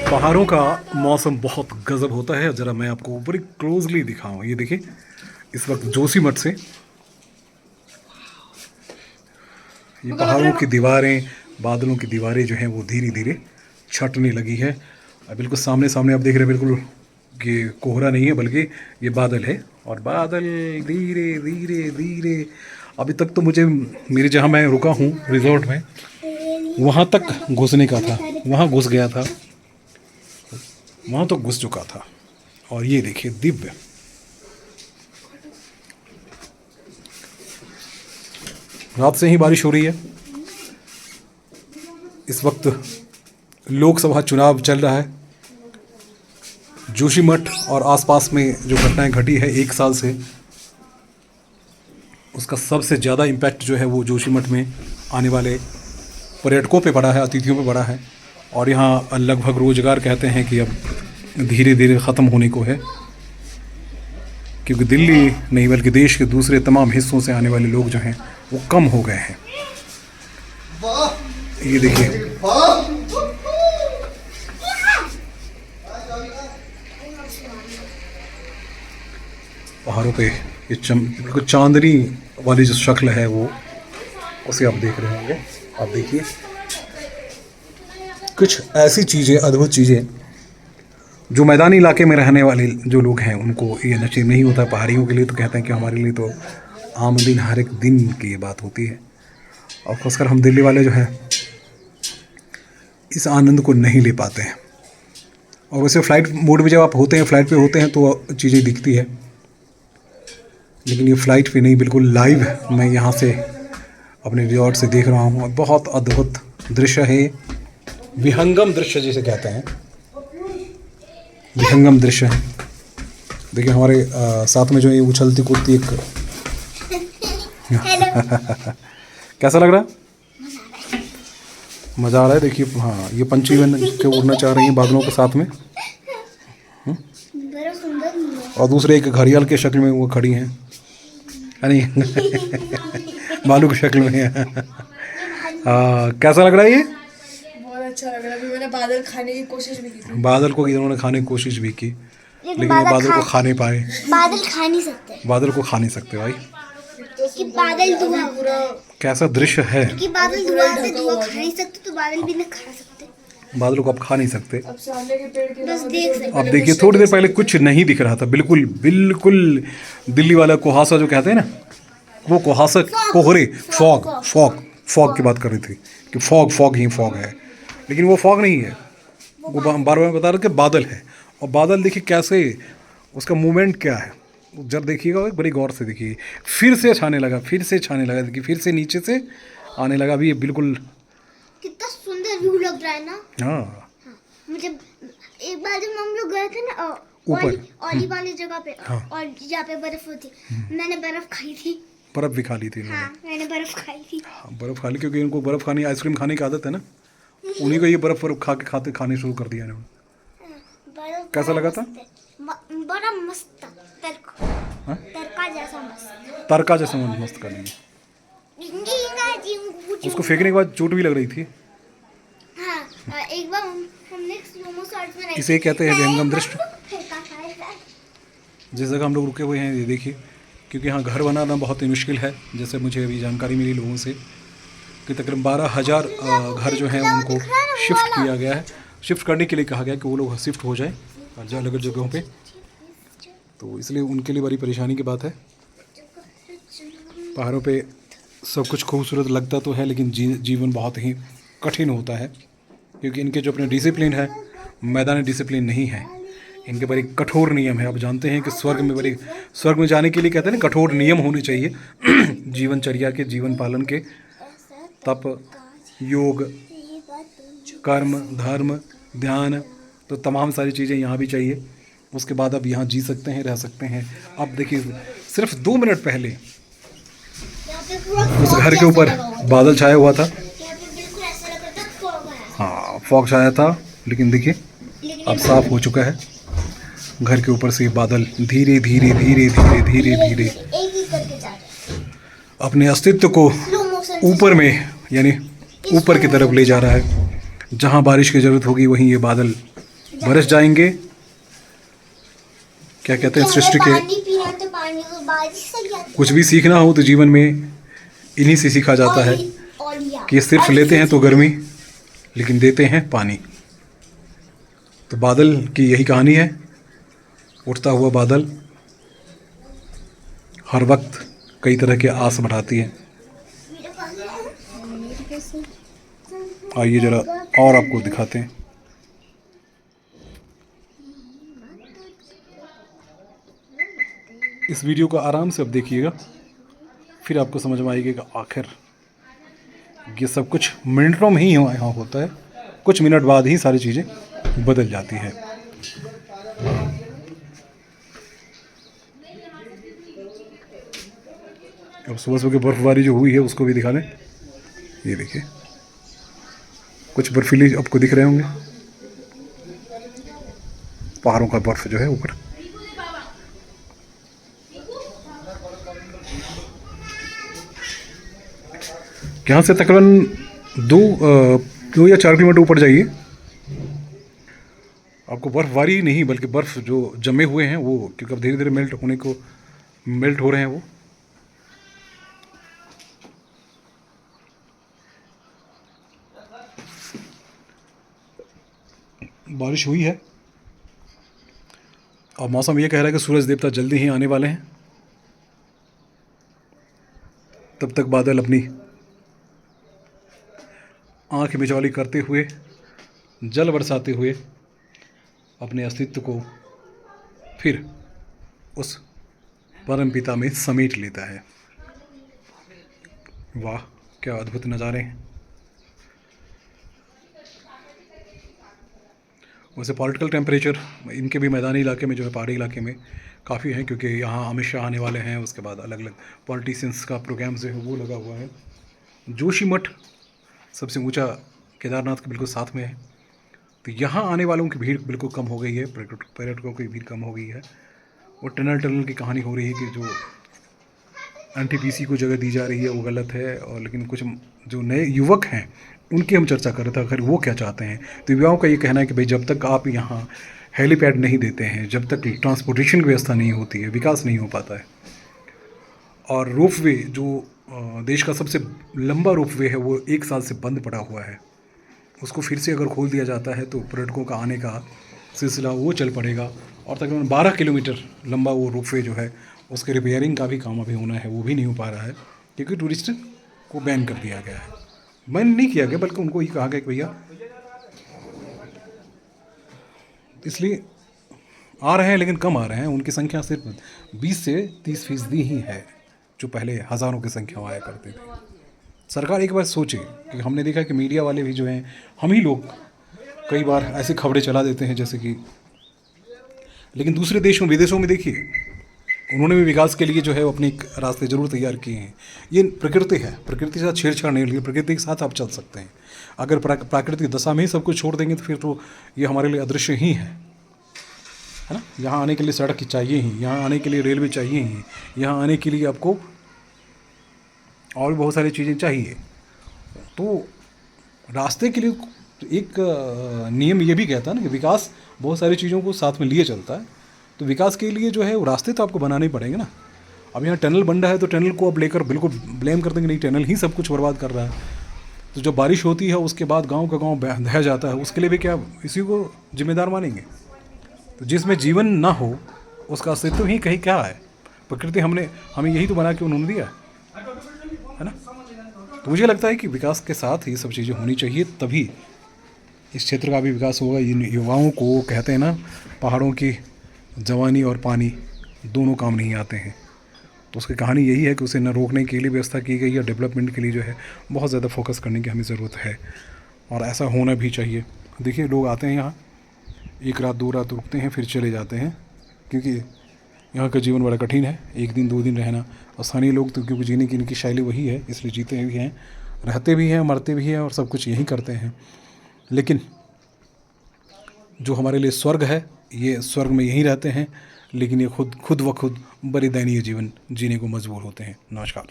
पहाड़ों का मौसम बहुत गजब होता है। ज़रा मैं आपको बड़ी क्लोजली दिखाऊं। ये देखिए, इस वक्त जोशीमठ से ये पहाड़ों की दीवारें, बादलों की दीवारें जो हैं वो धीरे धीरे छटने लगी है। और बिल्कुल सामने सामने आप देख रहे हैं, बिल्कुल ये कोहरा नहीं है बल्कि ये बादल है। और बादल धीरे धीरे धीरे, अभी तक तो मुझे मेरे जहाँ मैं रुका हूँ रिजॉर्ट में, वहाँ तक घुसने का था, वहाँ घुस गया था, वहाँ तो घुस चुका था। और ये देखिए दिव्य, रात से ही बारिश हो रही है। इस वक्त लोकसभा चुनाव चल रहा है। जोशीमठ और आसपास में जो घटनाएं घटी है एक साल से, उसका सबसे ज़्यादा इम्पैक्ट जो है वो जोशीमठ में आने वाले पर्यटकों पे पड़ा है, अतिथियों पे पड़ा है। और यहाँ लगभग रोज़गार कहते हैं कि अब धीरे धीरे ख़त्म होने को है, क्योंकि दिल्ली नहीं बल्कि देश के दूसरे तमाम हिस्सों से आने वाले लोग जो हैं वो कम हो गए हैं। ये देखिए, पहाड़ों पे ये बिल्कुल चांदनी वाली जो शक्ल है वो, उसे आप देख रहे होंगे। आप देखिए, कुछ ऐसी चीज़ें, अद्भुत चीज़ें जो मैदानी इलाके में रहने वाले जो लोग हैं उनको ये नसीब नहीं होता। पहाड़ियों के लिए तो कहते हैं कि हमारे लिए तो आम दिन, हर एक दिन की ये बात होती है। और खासकर हम दिल्ली वाले जो हैं इस आनंद को नहीं ले पाते हैं। और वैसे फ़्लाइट मोड में जब आप होते हैं, फ़्लाइट पे होते हैं तो चीज़ें दिखती है, लेकिन ये फ़्लाइट पे नहीं, बिल्कुल लाइव मैं यहाँ से अपने रिजॉर्ट से देख रहा हूँ। और बहुत अद्भुत दृश्य है, विहंगम दृश्य जिसे कहते हैं, विहंगम दृश्य है। देखिए हमारे साथ में जो ये उछलती कूदती एक कैसा लग रहा है? मज़ा आ रहा है। देखिए, हाँ, ये पंछी बन के उड़ना चाह रही हैं बादलों के साथ में। और दूसरे एक घड़ियाल के शक्ल में वो खड़ी हैं, नहीं बालू की शक्ल में। कैसा लग रहा है ये? बहुत अच्छा लग रहा है। अभी मैंने बादल खाने की कोशिश भी की थी। बादल को इन्होंने खाने की कोशिश भी की, लेकिन वो बादल को खा नहीं पाए। बादल खा नहीं सकते, बादल को खा नहीं सकते भाई। कि बादल धुआं पूरा, कैसा दृश्य है। कि बादल धुआं से धुआं खा नहीं सकते, तो बादल भी नहीं खा सकते। बादलों को आप खा नहीं सकते। अब सामने के पेड़ के बस देख सकते। अब देखिए, थोड़ी देर पहले कुछ नहीं दिख रहा था, बिल्कुल बिल्कुल दिल्ली वाला कुहासा जो कहते हैं ना, वो कुहासा, कोहरे, फॉग फॉग फॉग की बात कर रही थी कि फॉग फॉग ही फॉग है, लेकिन वो फॉग नहीं है। वो बार बार बता रहा कि बादल है। और बादल देखिए कैसे, उसका मूवमेंट क्या है जब देखिएगा, बड़ी गौर से देखिए। फिर से छाने लगा, फिर से छाने लगा, देखिए फिर से नीचे से आने लगा। अभी ये बिल्कुल कितना सुंदर व्यू लग रहा है ना। हाँ, मुझे एक बार जब हम लोग गए थे ना ऊपर ओली वाली जगह पे, हाँ। और जहाँ पे बर्फ होती, मैंने बर्फ खाई थी। बर्फ़ भी खा ली थी इन्होंने। हाँ, मैंने बर्फ खाई थी। हाँ, बर्फ़ खा ली, क्योंकि इनको बर्फ़ खानी, आइसक्रीम खाने की आदत है ना। उन्हीं को ये बर्फ़ खाने शुरू कर दिया इन्होंने। कैसा लगा था? बड़ा मस्त था। हाँ? तड़का जैसा मस्त। तड़का जैसा मस्त कर लेंगे। उसको फेंकने के बाद चोट भी लग रही थी। हाँ, एक बार हमने स्लोमो शॉट में इसे कहते हैं विहंगम दृश्य। जिस जगह हम लोग रुके हुए हैं, ये देखिए, क्योंकि यहाँ घर बनाना बहुत ही मुश्किल है। जैसे मुझे अभी जानकारी मिली लोगों से कि तकरीबन 12,000 घर जो हैं उनको शिफ्ट किया गया है। शिफ्ट करने के लिए कहा गया कि वो लोग शिफ्ट हो जाएं अलग अलग जगहों पे, तो इसलिए उनके लिए बड़ी परेशानी की बात है। पहाड़ों पे सब कुछ खूबसूरत लगता तो है, लेकिन जीवन बहुत ही कठिन होता है, क्योंकि इनके जो अपने डिसिप्लिन है, मैदानी डिसिप्लिन नहीं है। इनके बड़े कठोर नियम है। आप जानते हैं कि स्वर्ग में जाने के लिए कहते हैं ना, कठोर नियम होने चाहिए जीवनचर्या के, जीवन पालन के। तप, योग, कर्म, धर्म, ध्यान, तो तमाम सारी चीज़ें यहाँ भी चाहिए। उसके बाद आप यहाँ जी सकते हैं, रह सकते हैं। अब देखिए, सिर्फ 2 मिनट पहले उस घर के ऊपर बादल छाया हुआ था। हाँ, फॉग छाया था, लेकिन देखिए अब साफ हो चुका है। घर के ऊपर से बादल धीरे धीरे धीरे धीरे धीरे धीरे अपने अस्तित्व को ऊपर में, यानी ऊपर की तरफ ले जा रहा है। जहाँ बारिश की ज़रूरत होगी वहीं ये बादल बरस जाएंगे। क्या कहते हैं सृष्टि के, पानी पीना तो पानी को बारिश से ही आता कुछ भी सीखना हो तो जीवन में इन्हीं से सीखा जाता है और या कि सिर्फ लेते हैं तो गर्मी, लेकिन देते हैं पानी। तो बादल की यही कहानी है। उठता हुआ बादल हर वक्त कई तरह के आस बढ़ाती है। आइए जरा और आपको दिखाते हैं। इस वीडियो को आराम से अब देखिएगा, फिर आपको समझ में आएगी कि आखिर ये सब कुछ मिनटों में ही यहाँ होता है। कुछ मिनट बाद ही सारी चीज़ें बदल जाती है। अब सुबह सुबह की बर्फबारी जो हुई है उसको भी दिखा दें। ये देखिए कुछ बर्फीली आपको दिख रहे होंगे, पहाड़ों का बर्फ जो है ऊपर। यहाँ से तकरीबन 2 या 4 किलोमीटर ऊपर जाइए, आपको बर्फबारी नहीं बल्कि बर्फ़ जो जमे हुए हैं वो, क्योंकि अब धीरे धीरे मेल्ट हो रहे हैं वो। बारिश हुई है और मौसम ये कह रहा है कि सूरज देवता जल्दी ही आने वाले हैं। तब तक बादल अपनी आंख मिचौली करते हुए, जल बरसाते हुए अपने अस्तित्व को फिर उस परम पिता में समेट लेता है। वाह क्या अद्भुत नज़ारे हैं। वैसे पॉलिटिकल टेम्परेचर इनके भी मैदानी इलाके में जो है, पहाड़ी इलाके में काफ़ी है, क्योंकि यहाँ अमित शाह आने वाले हैं। उसके बाद अलग अलग पॉलिटिशियंस का प्रोग्राम जो है वो लगा हुआ है। जोशीमठ सबसे ऊंचा केदारनाथ के बिल्कुल साथ में है, तो यहाँ आने वालों की भीड़ बिल्कुल कम हो गई है, पर्यटकों की भीड़ कम हो गई है। और टनल की कहानी हो रही है कि जो NTPC को जगह दी जा रही है वो गलत है। और लेकिन कुछ जो नए युवक हैं उनकी हम चर्चा कर रहे थे, आखिर वो क्या चाहते हैं। तो युवाओं का ये कहना है कि भाई जब तक आप यहाँ हेलीपैड नहीं देते हैं, जब तक ट्रांसपोर्टेशन की व्यवस्था नहीं होती है, विकास नहीं हो पाता है। और रोपवे जो देश का सबसे लंबा रोपवे है वो 1 साल से बंद पड़ा हुआ है, उसको फिर से अगर खोल दिया जाता है तो पर्यटकों का आने का सिलसिला वो चल पड़ेगा। और तकरीबन 12 किलोमीटर लंबा वो रोपवे जो है उसके रिपेयरिंग का भी काम अभी होना है, वो भी नहीं हो पा रहा है, क्योंकि टूरिस्ट को बैन कर दिया गया है। बैन नहीं किया गया बल्कि उनको ये कहा गया कि भैया, इसलिए आ रहे हैं लेकिन कम आ रहे हैं। उनकी संख्या सिर्फ 20 से 30% ही है, जो पहले हज़ारों की संख्या आया करते थे। सरकार एक बार सोचे कि हमने देखा कि मीडिया वाले भी जो हैं, हम ही लोग कई बार ऐसी खबरें चला देते हैं जैसे कि, लेकिन दूसरे देशों विदेशों में देखिए उन्होंने भी विकास के लिए जो है अपने एक रास्ते जरूर तैयार किए हैं। ये प्रकृति है, प्रकृति के साथ छेड़छाड़ नहीं, लेकिन प्रकृति के साथ आप चल सकते हैं। अगर प्राकृतिक दशा में ही सब कुछ छोड़ देंगे तो फिर तो ये हमारे लिए अदृश्य ही है ना। यहाँ आने के लिए सड़क चाहिए ही, यहाँ आने के लिए रेलवे चाहिए ही, यहाँ आने के लिए आपको और भी बहुत सारी चीज़ें चाहिए। तो रास्ते के लिए एक नियम ये भी कहता है ना कि विकास बहुत सारी चीज़ों को साथ में लिए चलता है। तो विकास के लिए जो है वो रास्ते तो आपको बनाने ही पड़ेंगे ना। अब यहाँ टनल बन रहा है तो टनल को अब लेकर बिल्कुल ब्लेम कर देंगे, नहीं टनल ही सब कुछ बर्बाद कर रहा है। तो जब बारिश होती है उसके बाद गांव का गांव बह जाता है, उसके लिए भी क्या इसी को जिम्मेदार मानेंगे। तो जिसमें जीवन ना हो उसका अस्तित्व ही कहीं क्या है। प्रकृति हमें यही तो बना के उन्होंने दिया है ना। तो मुझे लगता है कि विकास के साथ ये सब चीज़ें होनी चाहिए, तभी इस क्षेत्र का भी विकास होगा। इन युवाओं को कहते हैं ना, पहाड़ों की जवानी और पानी दोनों काम नहीं आते हैं। तो उसकी कहानी यही है कि उसे न रोकने के लिए व्यवस्था की गई है, डेवलपमेंट के लिए जो है बहुत ज़्यादा फोकस करने की हमें ज़रूरत है, और ऐसा होना भी चाहिए। देखिए लोग आते हैं यहाँ, 1 रात 2 रात रुकते हैं फिर चले जाते हैं, क्योंकि यहाँ का जीवन बड़ा कठिन है, 1 दिन 2 दिन रहना। और स्थानीय लोग तो क्योंकि जीने की इनकी शैली वही है, इसलिए जीते भी हैं, रहते भी हैं, मरते भी हैं और सब कुछ यही करते हैं। लेकिन जो हमारे लिए स्वर्ग है, ये स्वर्ग में यहीं रहते हैं, लेकिन ये खुद व खुद बड़े दयनीय जीवन जीने को मजबूर होते हैं। नमस्कार।